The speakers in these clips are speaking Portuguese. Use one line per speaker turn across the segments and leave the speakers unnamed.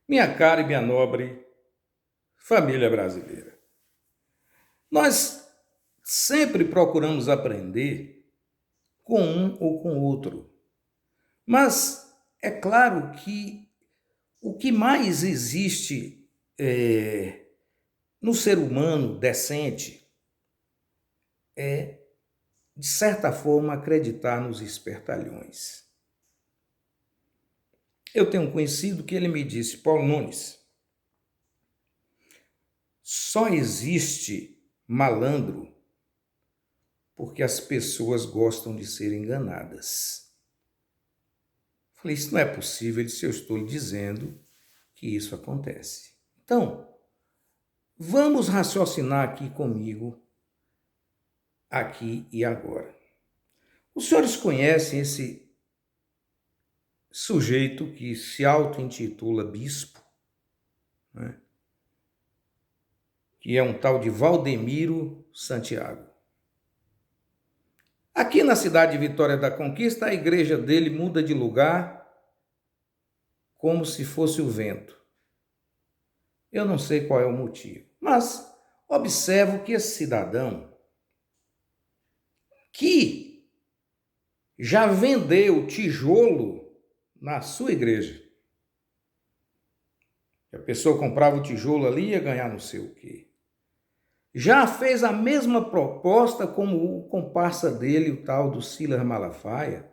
Minha cara e minha nobre família brasileira, nós sempre procuramos aprender com um ou com outro, mas é claro que o que mais existe no ser humano decente é, de certa forma, acreditar nos espertalhões. Eu tenho um conhecido que ele me disse: Paulo Nunes, só existe malandro porque as pessoas gostam de ser enganadas. Falei, isso não é possível. Ele disse, eu estou lhe dizendo que isso acontece. Então, vamos raciocinar aqui comigo, aqui e agora. Os senhores conhecem esse sujeito que se auto-intitula bispo, né? Que é um tal de Valdemiro Santiago. Aqui na cidade de Vitória da Conquista, a igreja dele muda de lugar como se fosse o vento. Eu não sei qual é o motivo, mas observo que esse cidadão, que já vendeu tijolo na sua igreja, a pessoa comprava o tijolo ali e ia ganhar não sei o quê, já fez a mesma proposta como o comparsa dele, o tal do Silas Malafaia,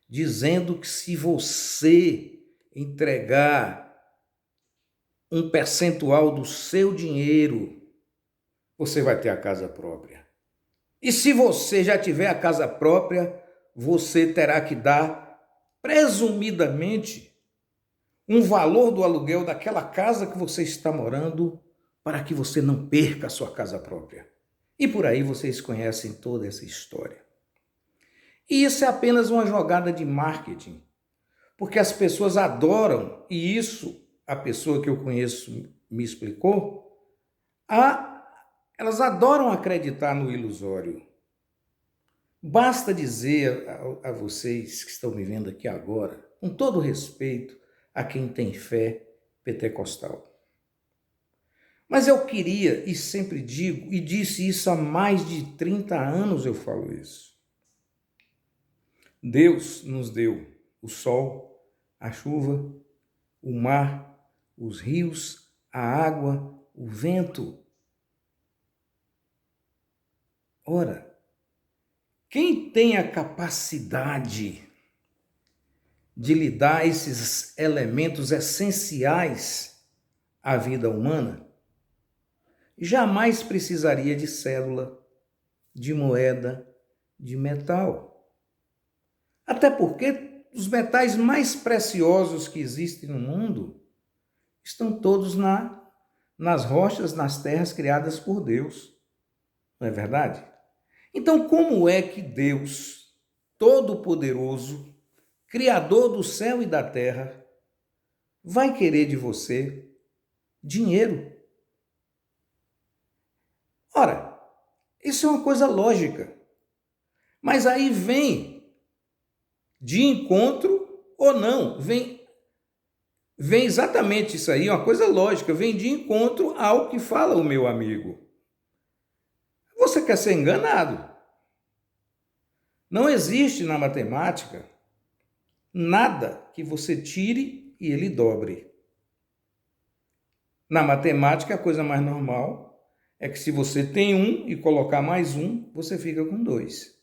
dizendo que se você entregar um percentual do seu dinheiro, você vai ter a casa própria. E se você já tiver a casa própria, você terá que dar, presumidamente, um valor do aluguel daquela casa que você está morando para que você não perca a sua casa própria. E por aí vocês conhecem toda essa história. E isso é apenas uma jogada de marketing, porque as pessoas adoram, e isso a pessoa que eu conheço me explicou, elas adoram acreditar no ilusório. Basta dizer a vocês que estão me vendo aqui agora, com todo respeito a quem tem fé pentecostal. Mas eu queria, e sempre digo, e disse isso há mais de 30 anos eu falo isso. Deus nos deu o sol, a chuva, o mar, os rios, a água, o vento. Ora, quem tem a capacidade de lhe dar esses elementos essenciais à vida humana, jamais precisaria de cédula, de moeda, de metal. Até porque os metais mais preciosos que existem no mundo estão todos nas rochas, nas terras criadas por Deus. Não é verdade? Então, como é que Deus, Todo-Poderoso, Criador do céu e da terra, vai querer de você dinheiro? Ora, isso é uma coisa lógica. Mas aí vem de encontro ou não, vem exatamente isso aí, uma coisa lógica, vem de encontro ao que fala o meu amigo. Você quer ser enganado. Não existe na matemática nada que você tire e ele dobre. Na matemática, a coisa mais normal é que se você tem um e colocar mais um, você fica com 2.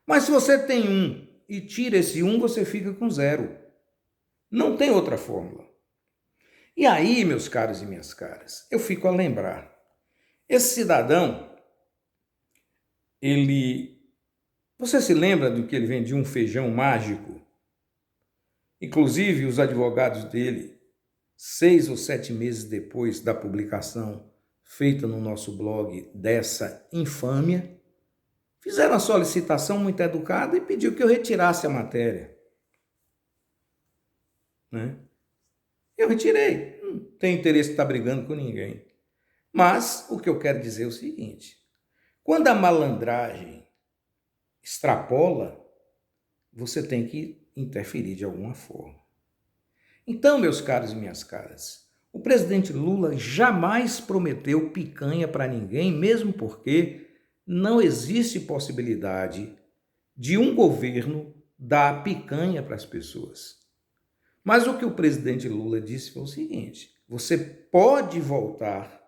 Mas se você tem um e tira esse um, você fica com 0. Não tem outra fórmula. E aí, meus caros e minhas caras, eu fico a lembrar. Esse cidadão, você se lembra do que ele vendia um feijão mágico? Inclusive, os advogados dele, 6 ou 7 meses depois da publicação feita no nosso blog dessa infâmia, fizeram a solicitação muito educada e pediu que eu retirasse a matéria. Né? Eu retirei. Não tenho interesse em estar brigando com ninguém. Mas o que eu quero dizer é o seguinte: quando a malandragem extrapola, você tem que interferir de alguma forma. Então, meus caros e minhas caras, o presidente Lula jamais prometeu picanha para ninguém, mesmo porque não existe possibilidade de um governo dar picanha para as pessoas. Mas o que o presidente Lula disse foi o seguinte: você pode voltar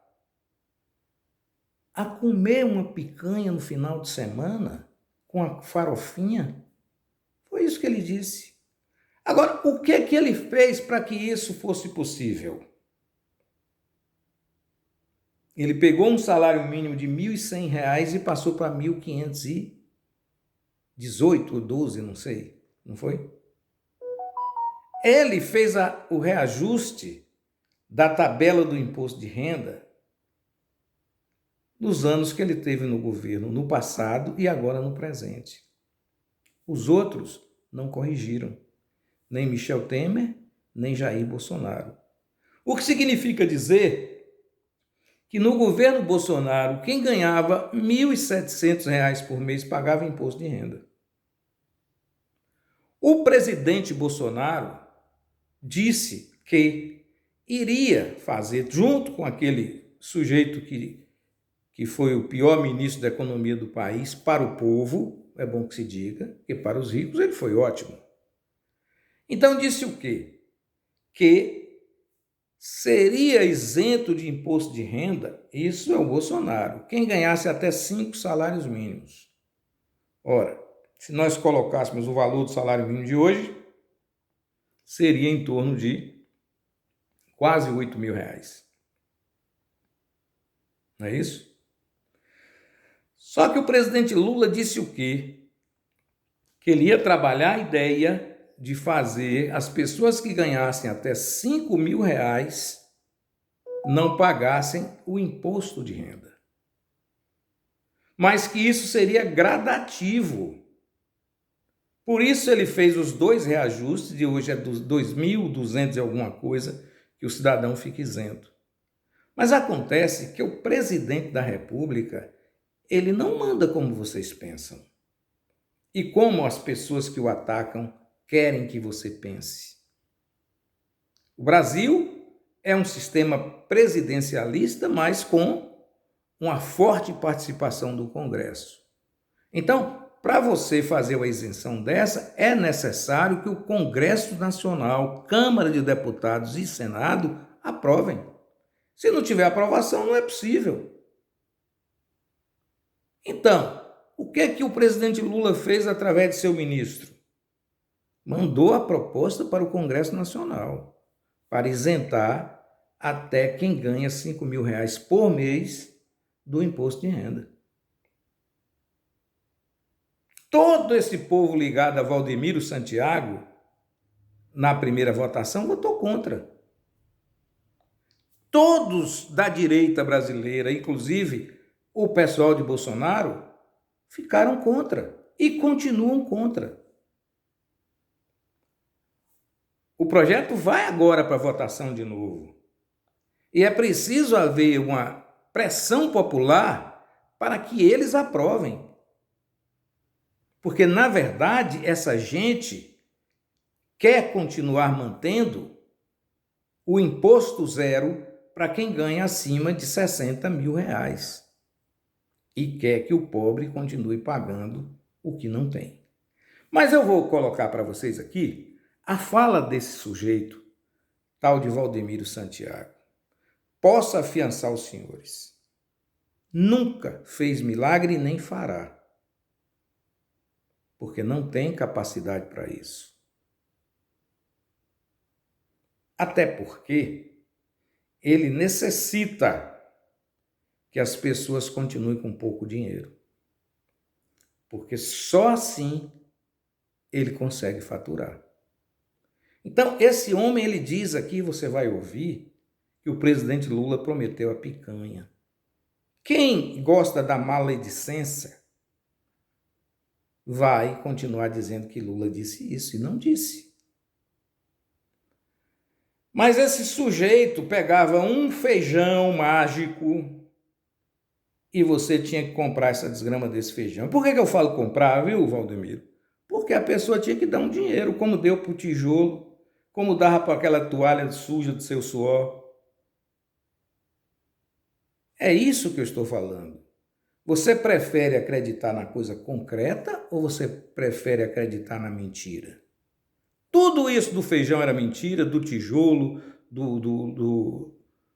a comer uma picanha no final de semana com a farofinha? Foi isso que ele disse. Agora, o que é que ele fez para que isso fosse possível? Ele pegou um salário mínimo de R$ 1.100 e passou para 1.518 ou 12, não sei, não foi? Ele fez o reajuste da tabela do imposto de renda nos anos que ele teve no governo, no passado e agora no presente. Os outros não corrigiram, nem Michel Temer, nem Jair Bolsonaro. O que significa dizer que no governo Bolsonaro, quem ganhava R$ 1.700 por mês pagava imposto de renda. O presidente Bolsonaro disse que iria fazer, junto com aquele sujeito que foi o pior ministro da economia do país, para o povo, é bom que se diga, que para os ricos ele foi ótimo. Então disse o quê? Que seria isento de imposto de renda, isso é o Bolsonaro, quem ganhasse até 5 salários mínimos. Ora, se nós colocássemos o valor do salário mínimo de hoje, seria em torno de quase R$ 8.000. Não é isso? Só que o presidente Lula disse o quê? Que ele ia trabalhar a ideia de fazer as pessoas que ganhassem até R$ 5.000 não pagassem o imposto de renda. Mas que isso seria gradativo. Por isso ele fez os 2 reajustes, de hoje é 2.200 e alguma coisa, que o cidadão fica isento. Mas acontece que o presidente da República, ele não manda como vocês pensam. E como as pessoas que o atacam querem que você pense. O Brasil é um sistema presidencialista, mas com uma forte participação do Congresso. Então, para você fazer uma isenção dessa, é necessário que o Congresso Nacional, Câmara de Deputados e Senado aprovem. Se não tiver aprovação, não é possível. Então, o que é que o presidente Lula fez através de seu ministro? Mandou a proposta para o Congresso Nacional, para isentar até quem ganha R$ 5.000 por mês do imposto de renda. Todo esse povo ligado a Valdemiro Santiago, na primeira votação, votou contra. Todos da direita brasileira, inclusive o pessoal de Bolsonaro, ficaram contra e continuam contra. O projeto vai agora para votação de novo. E é preciso haver uma pressão popular para que eles aprovem. Porque, na verdade, essa gente quer continuar mantendo o imposto zero para quem ganha acima de R$ 60.000. E quer que o pobre continue pagando o que não tem. Mas eu vou colocar para vocês aqui a fala desse sujeito, tal de Valdemiro Santiago. Posso afiançar os senhores. Nunca fez milagre nem fará. Porque não tem capacidade para isso. Até porque ele necessita que as pessoas continuem com pouco dinheiro. Porque só assim ele consegue faturar. Então, esse homem, ele diz aqui, você vai ouvir, que o presidente Lula prometeu a picanha. Quem gosta da maledicência vai continuar dizendo que Lula disse isso e não disse. Mas esse sujeito pegava um feijão mágico e você tinha que comprar essa desgrama desse feijão. Por que eu falo comprar, viu, Valdemiro? Porque a pessoa tinha que dar um dinheiro, como deu para o tijolo, como dava para aquela toalha suja do seu suor. É isso que eu estou falando. Você prefere acreditar na coisa concreta ou você prefere acreditar na mentira? Tudo isso do feijão era mentira, do tijolo,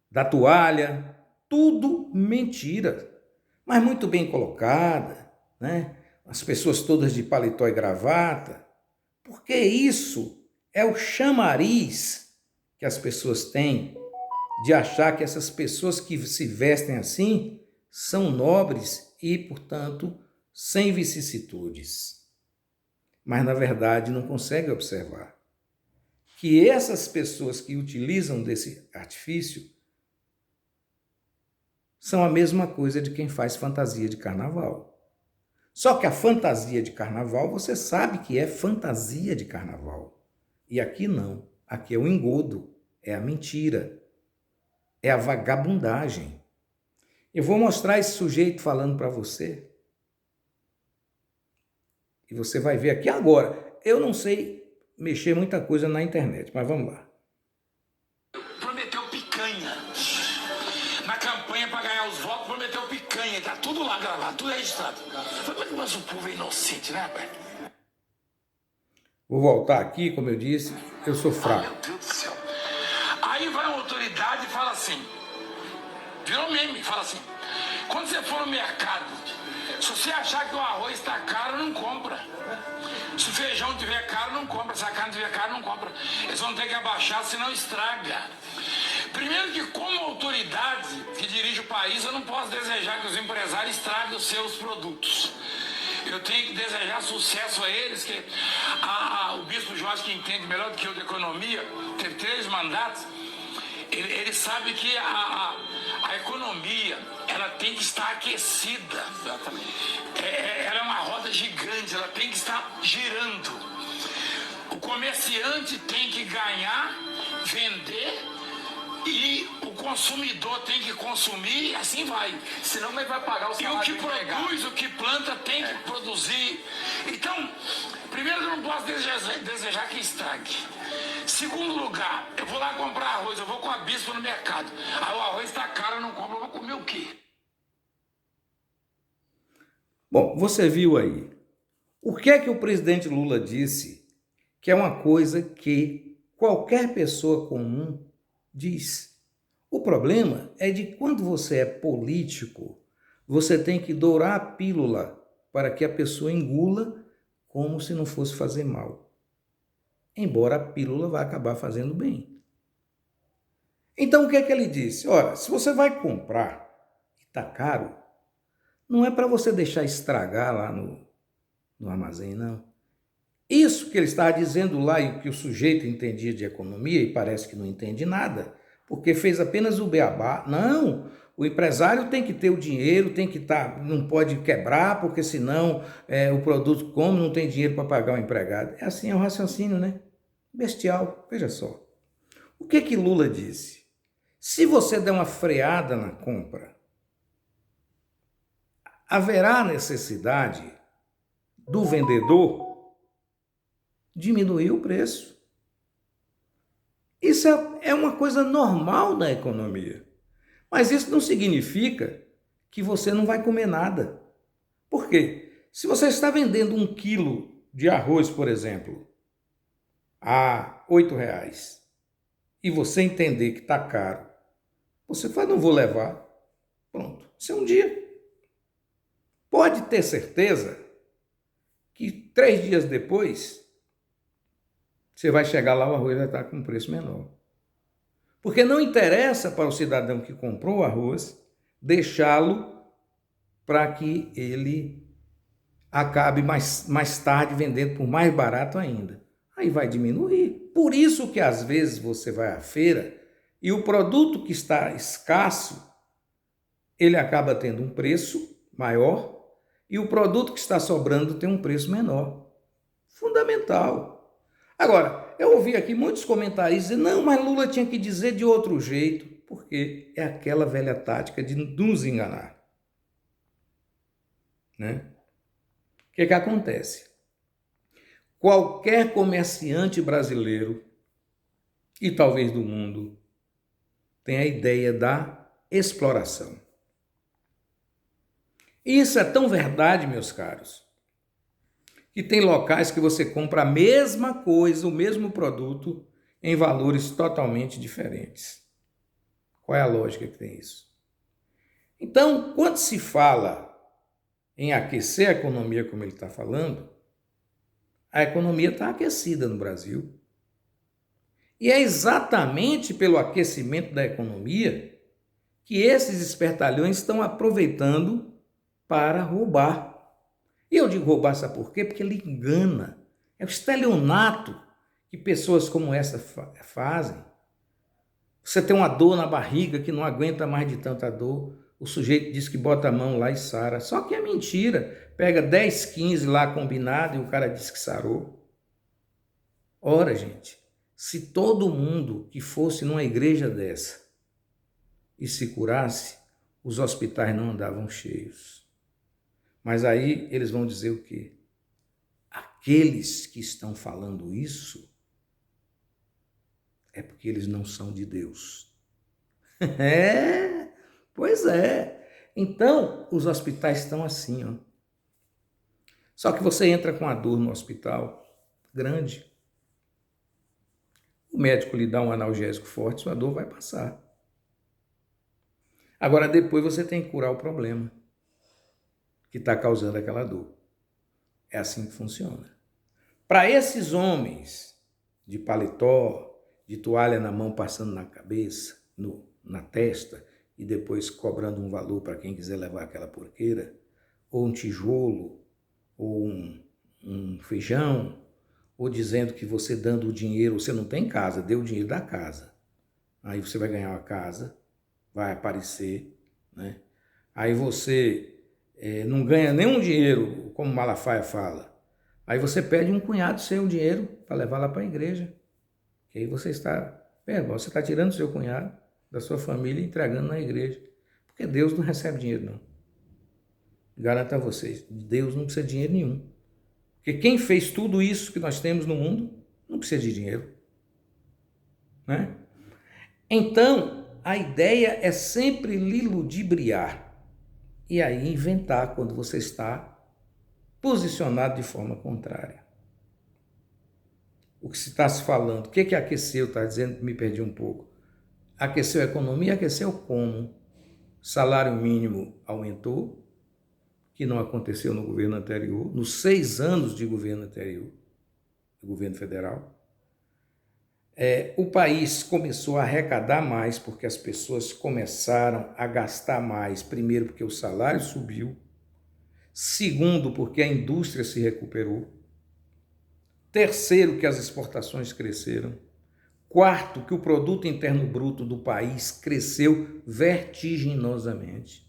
da toalha, tudo mentira, mas muito bem colocada, né? As pessoas todas de paletó e gravata, porque isso é o chamariz que as pessoas têm de achar que essas pessoas que se vestem assim são nobres e, portanto, sem vicissitudes. Mas, na verdade, não consegue observar que essas pessoas que utilizam desse artifício são a mesma coisa de quem faz fantasia de carnaval. Só que a fantasia de carnaval, você sabe que é fantasia de carnaval. E aqui não. Aqui é o engodo, é a mentira, é a vagabundagem. Eu vou mostrar esse sujeito falando para você. E você vai ver aqui agora. Eu não sei mexer muita coisa na internet, mas vamos lá.
Prometeu picanha. Na campanha para ganhar os votos, prometeu picanha. Tá tudo lá gravado, tudo registrado. Mas o povo é inocente, né, rapaz?
Vou voltar aqui, como eu disse, eu sou fraco.
Meu Deus do céu. Aí vai uma autoridade e fala assim, virou meme, fala assim, quando você for no mercado, se você achar que o arroz está caro, não compra. Se o feijão estiver caro, não compra. Se a carne estiver cara, não compra. Eles vão ter que abaixar, senão estraga. Primeiro que, como autoridade que dirige o país, eu não posso desejar que os empresários estraguem os seus produtos. Eu tenho que desejar sucesso a eles, que o bispo Jorge, que entende melhor do que eu de economia, teve 3 mandatos, ele sabe que a economia, ela tem que estar aquecida. Exatamente. Ela é uma roda gigante, ela tem que estar girando. O comerciante tem que ganhar, vender, e o consumidor tem que consumir, e assim vai. Senão ele vai pagar o salário. E o que produz, o que planta tem que produzir. Então, primeiro eu não posso desejar que estrague. Segundo lugar, eu vou lá comprar arroz, eu vou com a bispo no mercado. Aí o arroz está caro, eu não compro, eu vou comer o quê?
Bom, você viu aí. O que é que o presidente Lula disse que é uma coisa que qualquer pessoa comum diz? O problema é de quando você é político, você tem que dourar a pílula para que a pessoa engula como se não fosse fazer mal. Embora a pílula vá acabar fazendo bem. Então o que é que ele disse? Olha, se você vai comprar e está caro, não é para você deixar estragar lá no armazém, não. Isso que ele estava dizendo lá e que o sujeito entendia de economia e parece que não entende nada, porque fez apenas o beabá. Não, o empresário tem que ter o dinheiro, tem que estar, não pode quebrar, porque senão o produto como não tem dinheiro para pagar o empregado. É assim, é o raciocínio, né? Bestial. Veja só. O que Lula disse? Se você der uma freada na compra, haverá necessidade do vendedor diminuir o preço. Isso é uma coisa normal da economia. Mas isso não significa que você não vai comer nada. Por quê? Se você está vendendo 1 quilo de arroz, por exemplo, a R$ 8, e você entender que está caro, você fala, não vou levar. Pronto. Isso é um dia. Pode ter certeza que 3 dias depois, você vai chegar lá, o arroz vai estar com um preço menor. Porque não interessa para o cidadão que comprou o arroz deixá-lo para que ele acabe mais tarde vendendo por mais barato ainda. Aí vai diminuir. Por isso que às vezes você vai à feira e o produto que está escasso, ele acaba tendo um preço maior e o produto que está sobrando tem um preço menor. Fundamental. Agora, eu ouvi aqui muitos comentaristas dizendo, não, mas Lula tinha que dizer de outro jeito, porque é aquela velha tática de nos enganar. Né? O que acontece? Qualquer comerciante brasileiro e talvez do mundo tem a ideia da exploração. E isso é tão verdade, meus caros, que tem locais que você compra a mesma coisa, o mesmo produto, em valores totalmente diferentes. Qual é a lógica que tem isso? Então, quando se fala em aquecer a economia, como ele está falando, a economia está aquecida no Brasil. E é exatamente pelo aquecimento da economia que esses espertalhões estão aproveitando para roubar. E eu digo roubar, sabe por quê? Porque ele engana. É o estelionato que pessoas como essa fazem. Você tem uma dor na barriga que não aguenta mais de tanta dor, o sujeito diz que bota a mão lá e sara. Só que é mentira. Pega 10, 15 lá combinado e o cara diz que sarou. Ora, gente, se todo mundo que fosse numa igreja dessa e se curasse, os hospitais não andavam cheios. Mas aí eles vão dizer o quê? Aqueles que estão falando isso é porque eles não são de Deus. Pois é. Então, os hospitais estão assim, ó. Só que você entra com a dor no hospital grande, o médico lhe dá um analgésico forte, sua dor vai passar. Agora, depois você tem que curar o problema que está causando aquela dor. É assim que funciona. Para esses homens de paletó, de toalha na mão passando na cabeça, na testa, e depois cobrando um valor para quem quiser levar aquela porqueira, ou um tijolo, ou um feijão, ou dizendo que você dando o dinheiro, você não tem casa, dê o dinheiro da casa. Aí você vai ganhar uma casa, vai aparecer, né? Aí você não ganha nenhum dinheiro, como Malafaia fala. Aí você pede um cunhado seu dinheiro para levar lá para a igreja. Que aí você está tirando seu cunhado da sua família e entregando na igreja. Porque Deus não recebe dinheiro, não. Garanto a vocês, Deus não precisa de dinheiro nenhum. Porque quem fez tudo isso que nós temos no mundo não precisa de dinheiro, né? Então, a ideia é sempre lhe ludibriar e aí inventar quando você está posicionado de forma contrária. O que se está se falando, o que aqueceu, está dizendo, me perdi um pouco. Aqueceu a economia, aqueceu como? Salário mínimo aumentou, que não aconteceu no governo anterior, nos 6 anos de governo anterior, do governo federal. O país começou a arrecadar mais porque as pessoas começaram a gastar mais. Primeiro, porque o salário subiu. Segundo, porque a indústria se recuperou. Terceiro, que as exportações cresceram. Quarto, que o produto interno bruto do país cresceu vertiginosamente.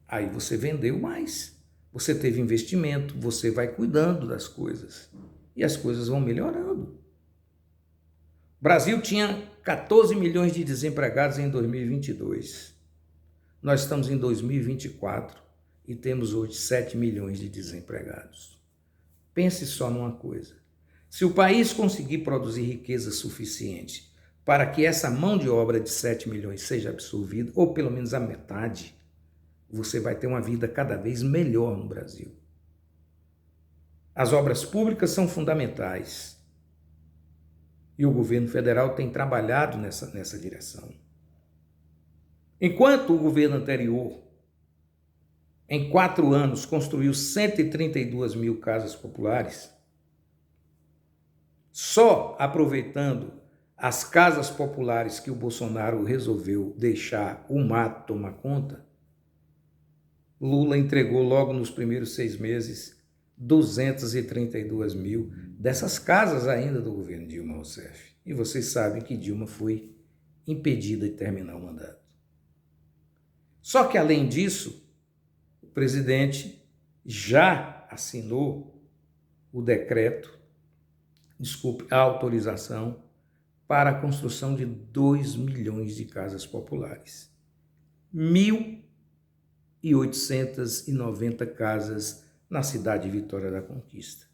Aí você vendeu mais. Você teve investimento, você vai cuidando das coisas. E as coisas vão melhorando. O Brasil tinha 14 milhões de desempregados em 2022. Nós estamos em 2024 e temos hoje 7 milhões de desempregados. Pense só numa coisa. Se o país conseguir produzir riqueza suficiente para que essa mão de obra de 7 milhões seja absorvida, ou pelo menos a metade, você vai ter uma vida cada vez melhor no Brasil. As obras públicas são fundamentais. E o governo federal tem trabalhado nessa direção. Enquanto o governo anterior, em 4 anos, construiu 132 mil casas populares, só aproveitando as casas populares que o Bolsonaro resolveu deixar o mato tomar conta, Lula entregou logo nos primeiros 6 meses 232 mil dessas casas ainda do governo Dilma Rousseff. E vocês sabem que Dilma foi impedida de terminar o mandato. Só que, além disso, o presidente já assinou a autorização para a construção de 2 milhões de casas populares. 1.890 casas na cidade de Vitória da Conquista.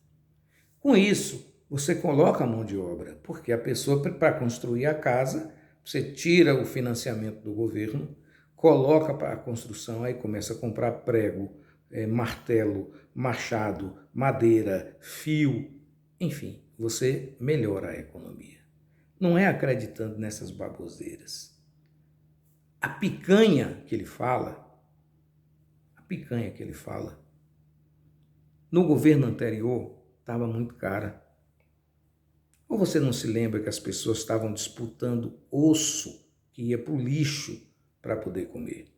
Com isso, você coloca a mão de obra, porque a pessoa, para construir a casa, você tira o financiamento do governo, coloca para a construção, aí começa a comprar prego, martelo, machado, madeira, fio, enfim, você melhora a economia. Não é acreditando nessas baboseiras. A picanha que ele fala, no governo anterior estava muito cara. Ou você não se lembra que as pessoas estavam disputando osso que ia para o lixo para poder comer?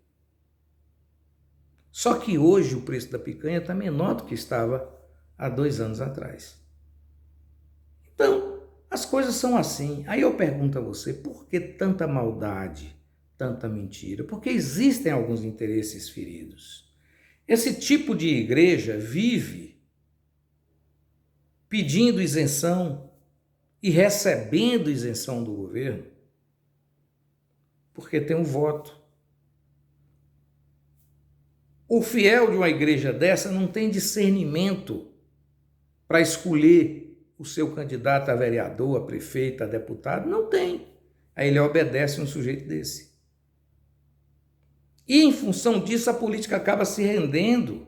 Só que hoje o preço da picanha está menor do que estava há 2 anos atrás. Então, as coisas são assim. Aí eu pergunto a você, por que tanta maldade, tanta mentira? Porque existem alguns interesses feridos. Esse tipo de igreja vive pedindo isenção e recebendo isenção do governo, porque tem um voto. O fiel de uma igreja dessa não tem discernimento para escolher o seu candidato a vereador, a prefeito, a deputado, não tem. Aí ele obedece um sujeito desse. E em função disso a política acaba se rendendo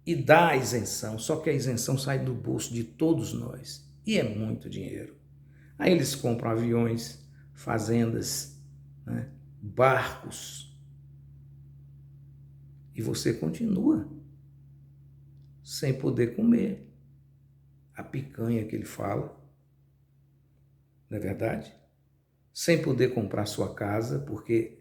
e dá a isenção, só que a isenção sai do bolso de todos nós. E é muito dinheiro. Aí eles compram aviões, fazendas, né, barcos. E você continua sem poder comer a picanha que ele fala, não é verdade? Sem poder comprar sua casa, porque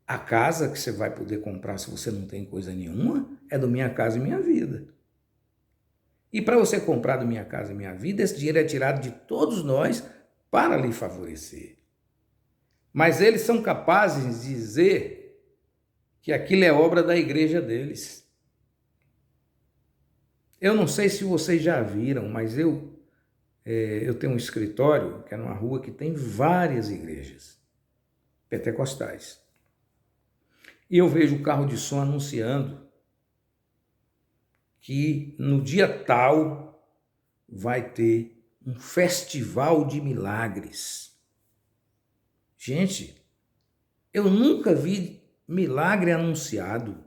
a casa que você vai poder comprar se você não tem coisa nenhuma é do Minha Casa e Minha Vida. E para você comprar do Minha Casa e Minha Vida, esse dinheiro é tirado de todos nós para lhe favorecer. Mas eles são capazes de dizer que aquilo é obra da igreja deles. Eu não sei se vocês já viram, mas eu tenho um escritório que é numa rua que tem várias igrejas pentecostais. E eu vejo o carro de som anunciando que no dia tal vai ter um festival de milagres. Gente, eu nunca vi milagre anunciado,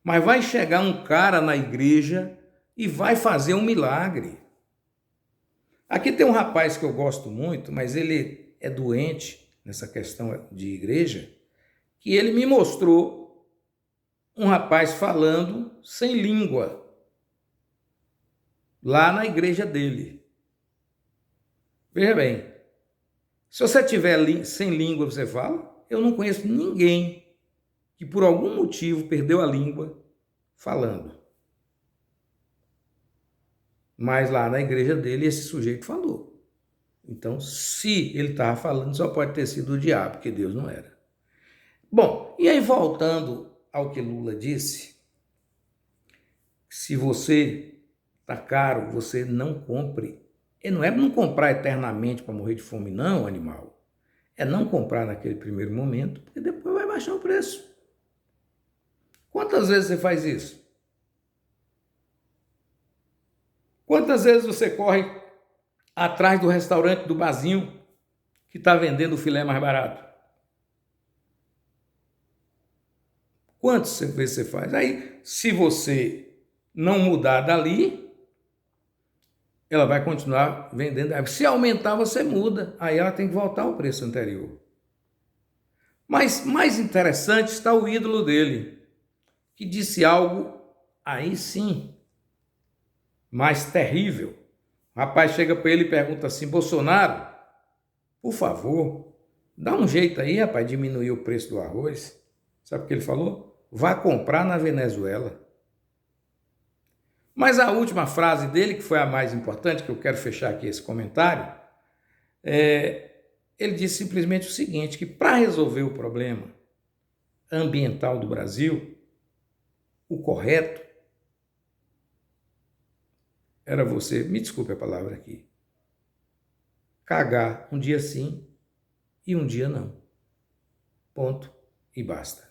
mas vai chegar um cara na igreja e vai fazer um milagre. Aqui tem um rapaz que eu gosto muito, mas ele é doente nessa questão de igreja, que ele me mostrou um rapaz falando sem língua lá na igreja dele. Veja bem, se você tiver sem língua, você fala, eu não conheço ninguém que por algum motivo perdeu a língua falando. Mas lá na igreja dele, esse sujeito falou. Então, se ele estava falando, só pode ter sido o diabo, porque Deus não era. Bom, e aí voltando ao que Lula disse, se você está caro, você não compre. E não é não comprar eternamente para morrer de fome, não, animal. É não comprar naquele primeiro momento, porque depois vai baixar o preço. Quantas vezes você faz isso? Quantas vezes você corre atrás do restaurante do barzinho que está vendendo o filé mais barato? Quantas vezes você faz? Aí, se você não mudar dali, ela vai continuar vendendo. Se aumentar, você muda. Aí ela tem que voltar ao preço anterior. Mas mais interessante está o ídolo dele, que disse algo, aí sim, mais terrível. O rapaz chega para ele e pergunta assim, Bolsonaro, por favor, dá um jeito aí, rapaz, diminuir o preço do arroz. Sabe o que ele falou? Vá comprar na Venezuela. Mas a última frase dele, que foi a mais importante, que eu quero fechar aqui esse comentário, ele disse simplesmente o seguinte, que para resolver o problema ambiental do Brasil, o correto era você, me desculpe a palavra aqui, cagar um dia sim e um dia não. Ponto e basta.